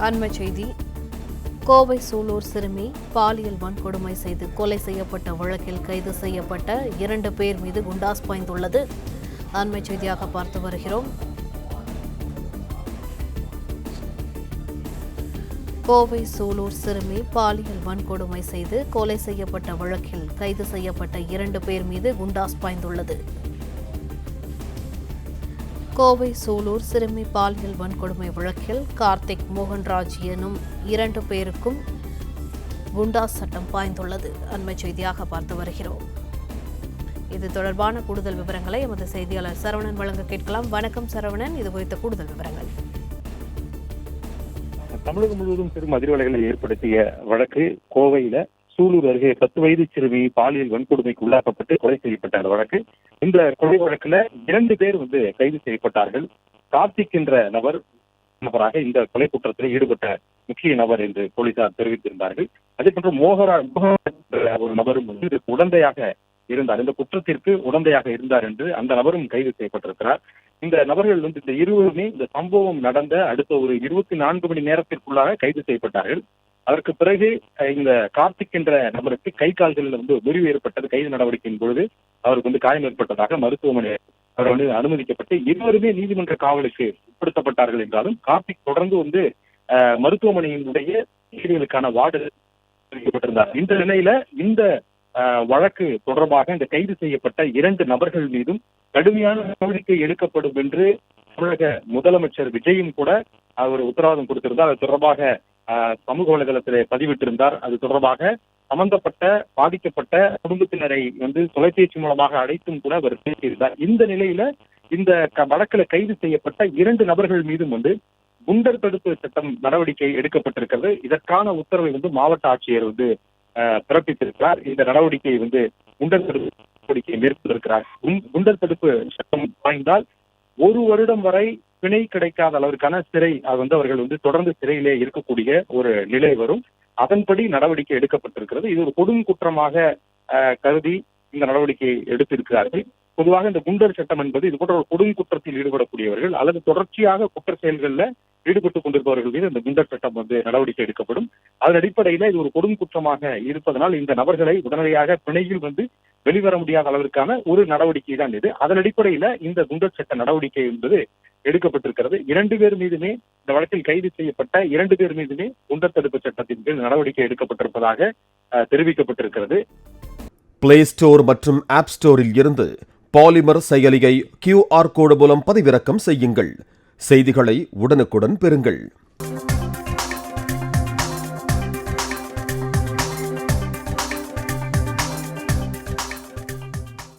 அண்மை செய்தி. கோவை சூலூர் சிறுமி பாலியல் வன்கொடுமை செய்து கொலை செய்யப்பட்ட வழக்கில் கைது செய்யப்பட்ட 2 பேர் மீது குண்டாஸ் பாய்ந்துள்ளது. அண்மை செய்தியாக பார்த்து வருகிறோம். கோவை சூலூர் சிறுமி பாலியல் வன்கொடுமை செய்து கொலை செய்யப்பட்ட வழக்கில் கைது செய்யப்பட்ட 2 பேர் மீது குண்டாஸ் பாய்ந்துள்ளது. கோவை சூலூர் சிறுமி பாலியல் வன்கொடுமை வழக்கில் கார்த்திக் மோகன்ராஜ் எனும் 2 பேருக்கும் குண்டாஸ் சட்டம் பாய்ந்துள்ளது. அண்மை செய்தியாக பார்த்து வருகிறோம். இது தொடர்பான கூடுதல் விவரங்களை எமது செய்தியாளர் சரவணன் வழங்க கேட்கலாம். வணக்கம் சரவணன், இது குறித்த கூடுதல் விவரங்கள். தமிழகம் முழுவதும் பெரும் அதிர்வலைகளை ஏற்படுத்திய வழக்கு கோவையில சூலூர் அருகே 10 வயது சிறுமி பாலியல் வன்கொடுமைக்கு உள்ளாக்கப்பட்டு கொலை செய்யப்பட்ட அந்த வழக்கு. இந்த கொலை வழக்குல 2 பேர் கைது செய்யப்பட்டார்கள். கார்த்திக் என்ற நபராக இந்த கொலை குற்றத்தில் ஈடுபட்ட முக்கிய நபர் என்று போலீசார் தெரிவித்திருந்தார்கள். அதே போன்று ஒரு நபரும் உடந்தையாக இருந்தார், இந்த குற்றத்திற்கு உடந்தையாக இருந்தார் என்று அந்த நபரும் கைது செய்யப்பட்டிருக்கிறார். இந்த நபர்கள் இந்த இருவருமே இந்த சம்பவம் நடந்த அடுத்த ஒரு 24 மணி நேரத்திற்குள்ளாக கைது செய்யப்பட்டார்கள். அதற்கு பிறகு இந்த கார்த்திக் என்ற நபருக்கு கை கால்களில் முறிவு ஏற்பட்டது. கைது நடவடிக்கையின் பொழுது அவருக்கு காயம் ஏற்பட்டதாக மருத்துவமனை அவர் அனுமதிக்கப்பட்டு இருவருமே நீதிமன்ற காவலுக்கு உட்படுத்தப்பட்டார்கள் என்றாலும் கார்த்திக் தொடர்ந்து மருத்துவமனையினுடைய சிகிச்சைகளுக்கான வார்டு அறிவிக்கப்பட்டிருந்தார். இந்த நிலையில இந்த வழக்கு தொடர்பாக இந்த கைது செய்யப்பட்ட 2 நபர்கள் மீதும் கடுமையான நடவடிக்கை எடுக்கப்படும் என்று தமிழக முதலமைச்சர் விஜயும் கூட அவர் உத்தரவாதம் கொடுத்திருந்தார். அது தொடர்பாக சமூக வலைதளத்திலே பதிவிட்டிருந்தார். அது தொடர்பாக சம்பந்தப்பட்ட பாதிக்கப்பட்ட குடும்பத்தினரை தொலைபேசி மூலமாக அழைத்தும் கூட அவர் பேசியிருந்தார். இந்த நிலையில இந்த வழக்கில் கைது செய்யப்பட்ட 2 நபர்கள் மீதும் குண்டர் தடுப்பு சட்டம் நடவடிக்கை எடுக்கப்பட்டிருக்கிறது. இதற்கான உத்தரவை மாவட்ட ஆட்சியர் பிறப்பித்திருக்கிறார். இந்த நடவடிக்கையை குண்டர் தடுப்பு நடவடிக்கையை மேற்கொண்டிருக்கிறார். குண்டர் தடுப்பு சட்டம் பாய்ந்தால் 1 வருடம் வரை பிணை கிடைக்காத அளவிற்கான சிறை அவர்கள் தொடர்ந்து சிறையிலே இருக்கக்கூடிய ஒரு நிலை வரும். அதன்படி நடவடிக்கை எடுக்கப்பட்டிருக்கிறது. இது ஒரு கொடும் குற்றமாக கருதி இந்த நடவடிக்கையை எடுத்திருக்கிறார்கள். பொதுவாக இந்த குண்டர் சட்டம் என்பது இது போன்ற ஒரு கொடும் குற்றத்தில் ஈடுபடக்கூடியவர்கள் அல்லது தொடர்ச்சியாக குற்ற செயல்களில் ஈடுபட்டுக் கொண்டிருப்பவர்கள் மீது இந்த குண்டர் சட்டம் நடவடிக்கை எடுக்கப்படும். அதன் அடிப்படையில இது ஒரு கொடும் குற்றமாக இருப்பதனால் இந்த நபர்களை உடனடியாக பிணையில் வெளிவர முடியாத அளவிற்கான ஒரு நடவடிக்கை தான் இது. அதன் அடிப்படையில இந்த குண்டர் சட்ட நடவடிக்கை என்பது எடுக்கப்பட்டிருக்கிறது. 2 பேர் மீதுமே இந்த வழக்கில் கைது செய்யப்பட்ட 2 பேர் மீதுமே குண்டர் தடுப்பு சட்டத்தின் கீழ் நடவடிக்கை எடுக்கப்பட்டிருப்பதாக தெரிவிக்கப்பட்டிருக்கிறது. பிளே ஸ்டோர் மற்றும் ஆப் ஸ்டோரில் இருந்து பாலிமர் செயலியை QR கோடு மூலம் பதிவிறக்கம் செய்யுங்கள். செய்திகளை உடனுக்குடன் பெறுங்கள்.